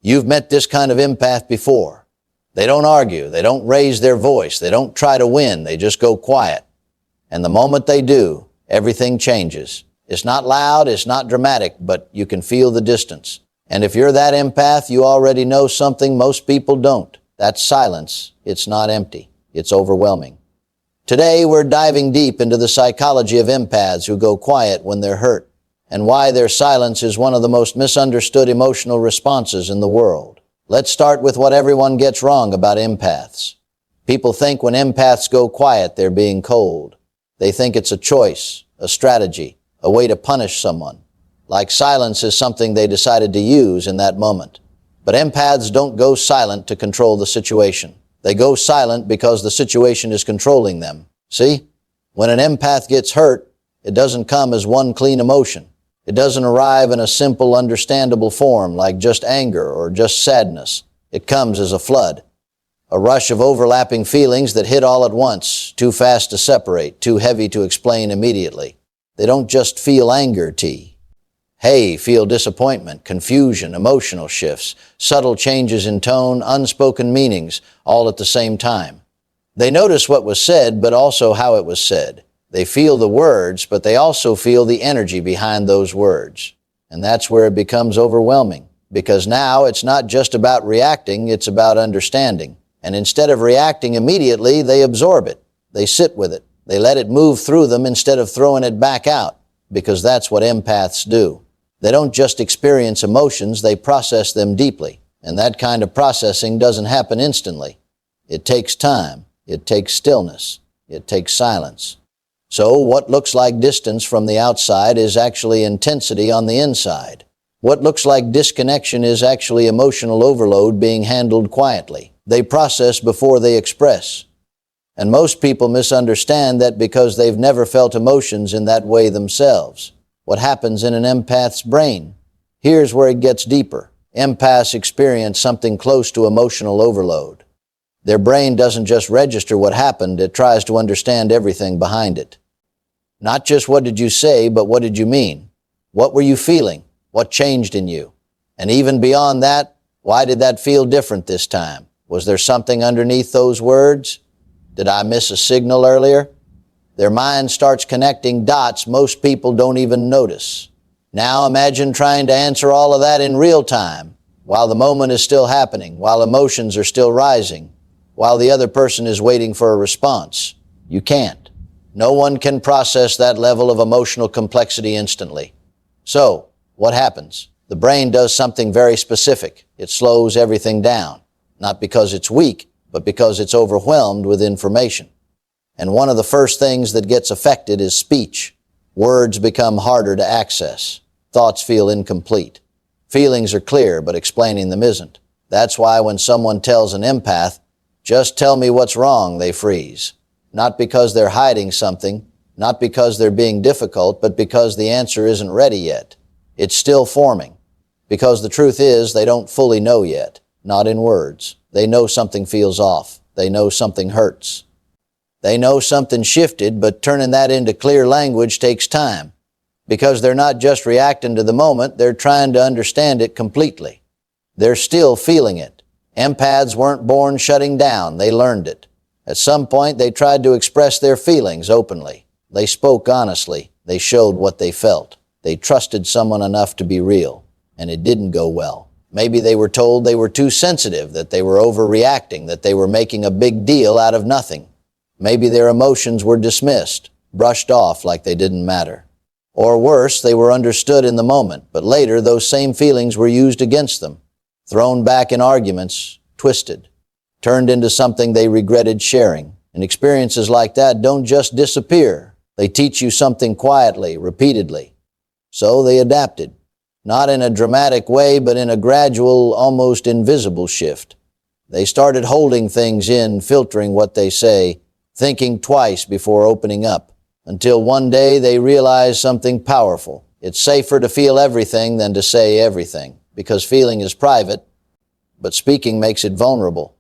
You've met this kind of empath before. They don't argue, they don't raise their voice, they don't try to win, they just go quiet. And the moment they do, everything changes. It's not loud, it's not dramatic, but you can feel the distance. And if you're that empath, you already know something most people don't. That's silence. It's not empty. It's overwhelming. Today, we're diving deep into the psychology of empaths who go quiet when they're hurt, and why their silence is one of the most misunderstood emotional responses in the world. Let's start with what everyone gets wrong about empaths. People think when empaths go quiet, they're being cold. They think it's a choice, a strategy, a way to punish someone. Like silence is something they decided to use in that moment. But empaths don't go silent to control the situation. They go silent because the situation is controlling them. See? When an empath gets hurt, it doesn't come as one clean emotion. It doesn't arrive in a simple, understandable form like just anger or just sadness. It comes as a flood. A rush of overlapping feelings that hit all at once, too fast to separate, too heavy to explain immediately. They don't just feel anger, feel disappointment, confusion, emotional shifts, subtle changes in tone, unspoken meanings, all at the same time. They notice what was said, but also how it was said. They feel the words, but they also feel the energy behind those words. And that's where it becomes overwhelming, because now it's not just about reacting, it's about understanding. And instead of reacting immediately, they absorb it. They sit with it. They let it move through them instead of throwing it back out, because that's what empaths do. They don't just experience emotions, they process them deeply. And that kind of processing doesn't happen instantly. It takes time. It takes stillness. It takes silence. So what looks like distance from the outside is actually intensity on the inside. What looks like disconnection is actually emotional overload being handled quietly. They process before they express. And most people misunderstand that because they've never felt emotions in that way themselves. What happens in an empath's brain? Here's where it gets deeper. Empaths experience something close to emotional overload. Their brain doesn't just register what happened, it tries to understand everything behind it. Not just what did you say, but what did you mean? What were you feeling? What changed in you? And even beyond that, why did that feel different this time? Was there something underneath those words? Did I miss a signal earlier? Their mind starts connecting dots most people don't even notice. Now imagine trying to answer all of that in real time, while the moment is still happening, while emotions are still rising, while the other person is waiting for a response. You can't. No one can process that level of emotional complexity instantly. So, what happens? The brain does something very specific. It slows everything down, not because it's weak, but because it's overwhelmed with information. And one of the first things that gets affected is speech. Words become harder to access. Thoughts feel incomplete. Feelings are clear, but explaining them isn't. That's why when someone tells an empath, "Just tell me what's wrong," they freeze. Not because they're hiding something, not because they're being difficult, but because the answer isn't ready yet. It's still forming. Because the truth is, they don't fully know yet. Not in words. They know something feels off. They know something hurts. They know something shifted, but turning that into clear language takes time. Because they're not just reacting to the moment, they're trying to understand it completely. They're still feeling it. Empaths weren't born shutting down, they learned it. At some point, they tried to express their feelings openly. They spoke honestly. They showed what they felt. They trusted someone enough to be real, and it didn't go well. Maybe they were told they were too sensitive, that they were overreacting, that they were making a big deal out of nothing. Maybe their emotions were dismissed, brushed off like they didn't matter. Or worse, they were understood in the moment, but later those same feelings were used against them, thrown back in arguments, twisted, turned into something they regretted sharing. And experiences like that don't just disappear. They teach you something quietly, repeatedly. So they adapted. Not in a dramatic way, but in a gradual, almost invisible shift. They started holding things in, filtering what they say, thinking twice before opening up, until one day they realized something powerful. It's safer to feel everything than to say everything, because feeling is private, but speaking makes it vulnerable.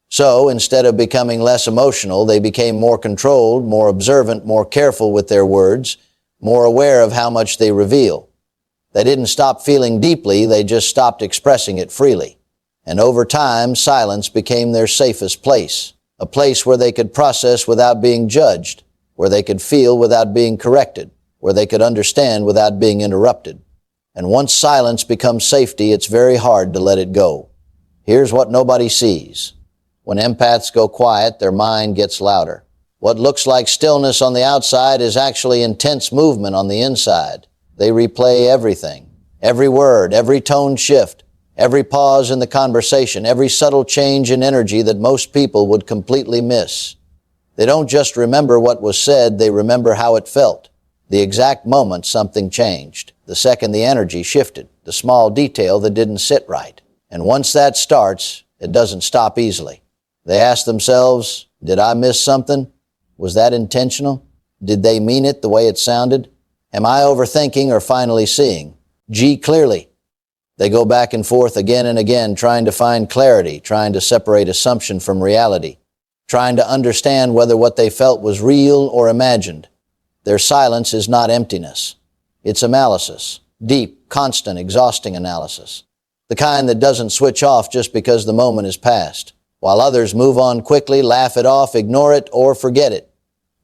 So, instead of becoming less emotional, they became more controlled, more observant, more careful with their words, more aware of how much they reveal. They didn't stop feeling deeply, they just stopped expressing it freely. And over time, silence became their safest place, a place where they could process without being judged, where they could feel without being corrected, where they could understand without being interrupted. And once silence becomes safety, it's very hard to let it go. Here's what nobody sees. When empaths go quiet, their mind gets louder. What looks like stillness on the outside is actually intense movement on the inside. They replay everything, every word, every tone shift, every pause in the conversation, every subtle change in energy that most people would completely miss. They don't just remember what was said, they remember how it felt. The exact moment something changed, the second the energy shifted, the small detail that didn't sit right. And once that starts, it doesn't stop easily. They ask themselves, did I miss something? Was that intentional? Did they mean it the way it sounded? Am I overthinking or finally seeing? G, clearly. They go back and forth again and again, trying to find clarity, trying to separate assumption from reality, trying to understand whether what they felt was real or imagined. Their silence is not emptiness. It's analysis, deep, constant, exhausting analysis. The kind that doesn't switch off just because the moment is past. While others move on quickly, laugh it off, ignore it, or forget it,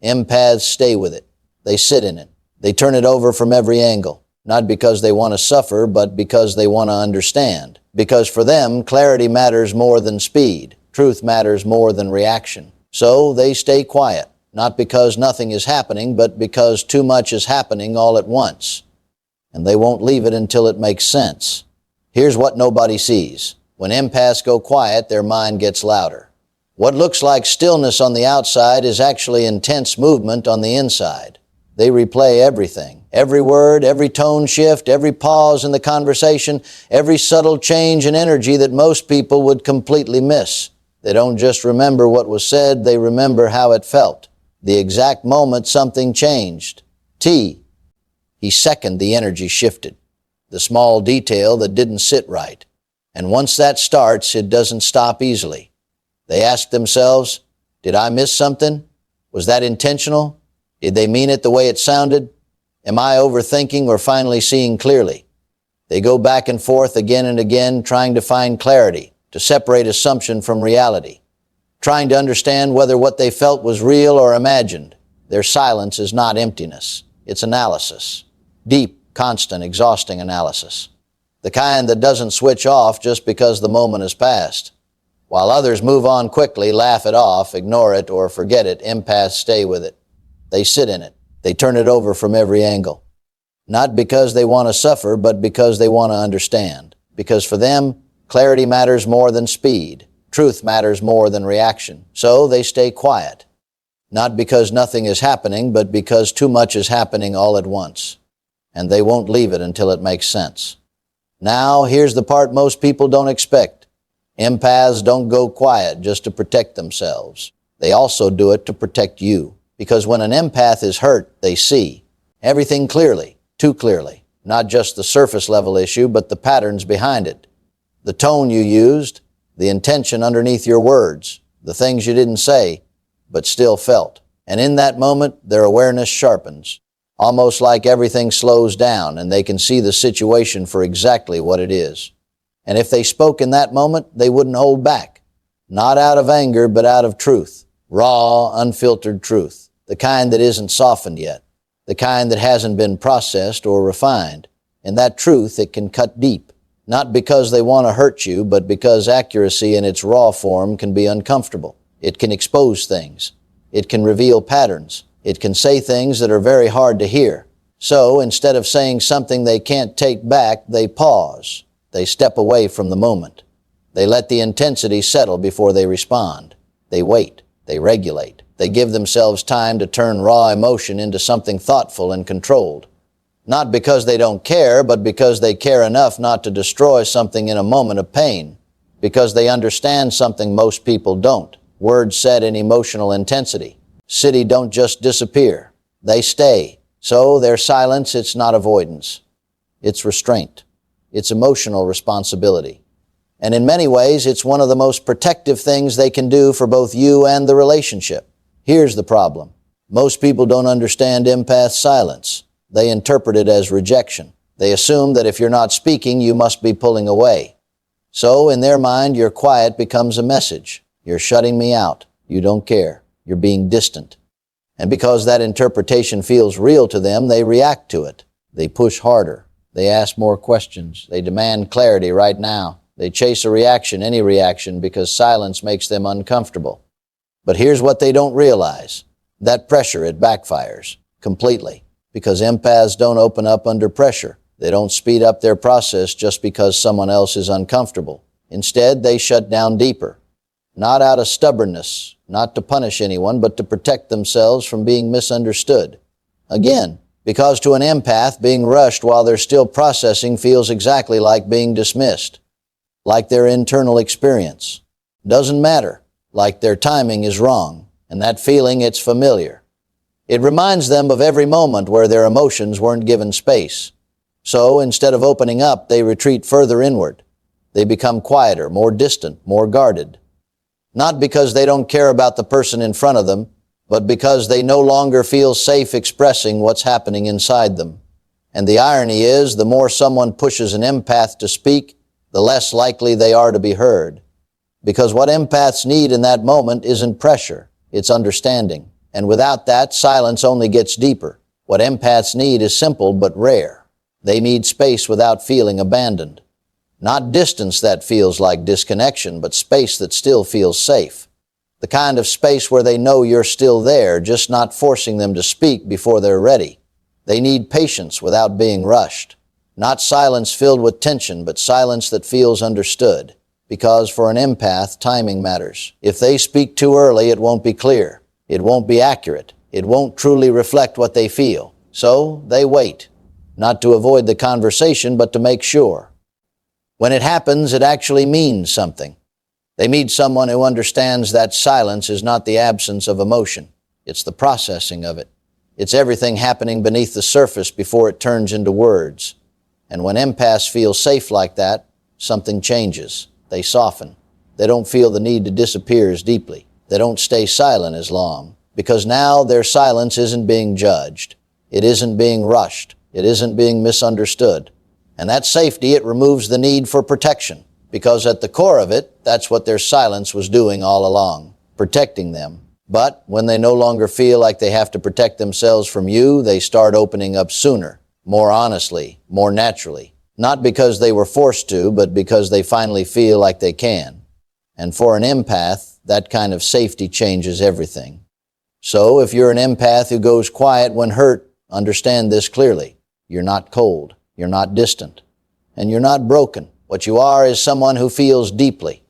empaths stay with it. They sit in it. They turn it over from every angle, not because they want to suffer, but because they want to understand. Because for them, clarity matters more than speed. Truth matters more than reaction. So they stay quiet, not because nothing is happening, but because too much is happening all at once. And they won't leave it until it makes sense. Here's what nobody sees. When empaths go quiet, their mind gets louder. What looks like stillness on the outside is actually intense movement on the inside. They replay everything, every word, every tone shift, every pause in the conversation, every subtle change in energy that most people would completely miss. They don't just remember what was said, they remember how it felt. The exact moment something changed. T, he seconded the energy shifted. The small detail that didn't sit right. And once that starts, it doesn't stop easily. They ask themselves, did I miss something? Was that intentional? Did they mean it the way it sounded? Am I overthinking or finally seeing clearly? They go back and forth again and again, trying to find clarity, to separate assumption from reality, trying to understand whether what they felt was real or imagined. Their silence is not emptiness. It's analysis. Deep, constant, exhausting analysis. The kind that doesn't switch off just because the moment has passed. While others move on quickly, laugh it off, ignore it, or forget it, empaths stay with it. They sit in it. They turn it over from every angle. Not because they want to suffer, but because they want to understand. Because for them, clarity matters more than speed. Truth matters more than reaction. So they stay quiet. Not because nothing is happening, but because too much is happening all at once. And they won't leave it until it makes sense. Now, here's the part most people don't expect. Empaths don't go quiet just to protect themselves. They also do it to protect you. Because when an empath is hurt, they see everything clearly, too clearly. Not just the surface level issue, but the patterns behind it. The tone you used, the intention underneath your words, the things you didn't say, but still felt. And in that moment, their awareness sharpens. Almost like everything slows down and they can see the situation for exactly what it is. And if they spoke in that moment, they wouldn't hold back. Not out of anger, but out of truth. Raw, unfiltered truth. The kind that isn't softened yet. The kind that hasn't been processed or refined. In that truth, it can cut deep. Not because they want to hurt you, but because accuracy in its raw form can be uncomfortable. It can expose things. It can reveal patterns. It can say things that are very hard to hear. So instead of saying something they can't take back, they pause. They step away from the moment. They let the intensity settle before they respond. They wait. They regulate. They give themselves time to turn raw emotion into something thoughtful and controlled. Not because they don't care, but because they care enough not to destroy something in a moment of pain. Because they understand something most people don't. Words said in emotional intensity. City don't just disappear. They stay. So their silence, it's not avoidance. It's restraint. It's emotional responsibility. And in many ways, it's one of the most protective things they can do for both you and the relationship. Here's the problem. Most people don't understand empath silence. They interpret it as rejection. They assume that if you're not speaking, you must be pulling away. So in their mind, your quiet becomes a message. You're shutting me out. You don't care. You're being distant. And because that interpretation feels real to them, they react to it. They push harder. They ask more questions. They demand clarity right now. They chase a reaction, any reaction, because silence makes them uncomfortable. But here's what they don't realize. That pressure, it backfires completely. Because empaths don't open up under pressure. They don't speed up their process just because someone else is uncomfortable. Instead, they shut down deeper. Not out of stubbornness, not to punish anyone, but to protect themselves from being misunderstood. Again, because to an empath, being rushed while they're still processing feels exactly like being dismissed. Like their internal experience. Doesn't matter. Like their timing is wrong. And that feeling, it's familiar. It reminds them of every moment where their emotions weren't given space. So instead of opening up, they retreat further inward. They become quieter, more distant, more guarded. Not because they don't care about the person in front of them, but because they no longer feel safe expressing what's happening inside them. And the irony is, the more someone pushes an empath to speak, the less likely they are to be heard. Because what empaths need in that moment isn't pressure, it's understanding. And without that, silence only gets deeper. What empaths need is simple but rare. They need space without feeling abandoned. Not distance that feels like disconnection, but space that still feels safe. The kind of space where they know you're still there, just not forcing them to speak before they're ready. They need patience without being rushed. Not silence filled with tension, but silence that feels understood. Because for an empath, timing matters. If they speak too early, it won't be clear. It won't be accurate. It won't truly reflect what they feel. So they wait. Not to avoid the conversation, but to make sure. When it happens, it actually means something. They meet someone who understands that silence is not the absence of emotion. It's the processing of it. It's everything happening beneath the surface before it turns into words. And when empaths feel safe like that, something changes. They soften. They don't feel the need to disappear as deeply. They don't stay silent as long. Because now their silence isn't being judged. It isn't being rushed. It isn't being misunderstood. And that safety, it removes the need for protection. Because at the core of it, that's what their silence was doing all along, protecting them. But when they no longer feel like they have to protect themselves from you, they start opening up sooner, more honestly, more naturally. Not because they were forced to, but because they finally feel like they can. And for an empath, that kind of safety changes everything. So if you're an empath who goes quiet when hurt, understand this clearly. You're not cold. You're not distant. And you're not broken. What you are is someone who feels deeply.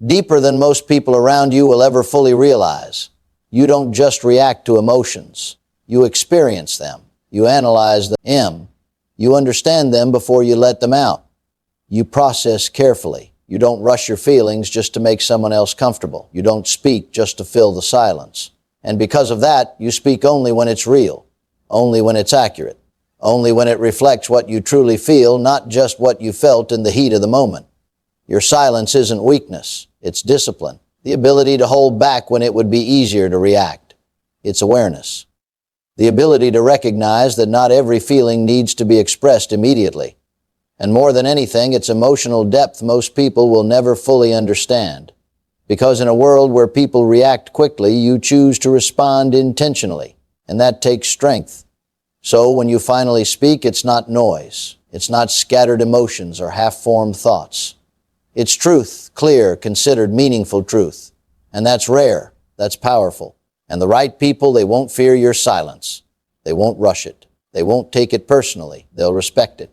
Deeper than most people around you will ever fully realize. You don't just react to emotions. You experience them. You analyze them. You understand them before you let them out. You process carefully. You don't rush your feelings just to make someone else comfortable. You don't speak just to fill the silence. And because of that, you speak only when it's real, only when it's accurate, only when it reflects what you truly feel, not just what you felt in the heat of the moment. Your silence isn't weakness, it's discipline, the ability to hold back when it would be easier to react. It's awareness, the ability to recognize that not every feeling needs to be expressed immediately. And more than anything, it's emotional depth most people will never fully understand. Because in a world where people react quickly, you choose to respond intentionally, and that takes strength. So when you finally speak, it's not noise. It's not scattered emotions or half-formed thoughts. It's truth, clear, considered, meaningful truth. And that's rare. That's powerful. And the right people, they won't fear your silence. They won't rush it. They won't take it personally. They'll respect it.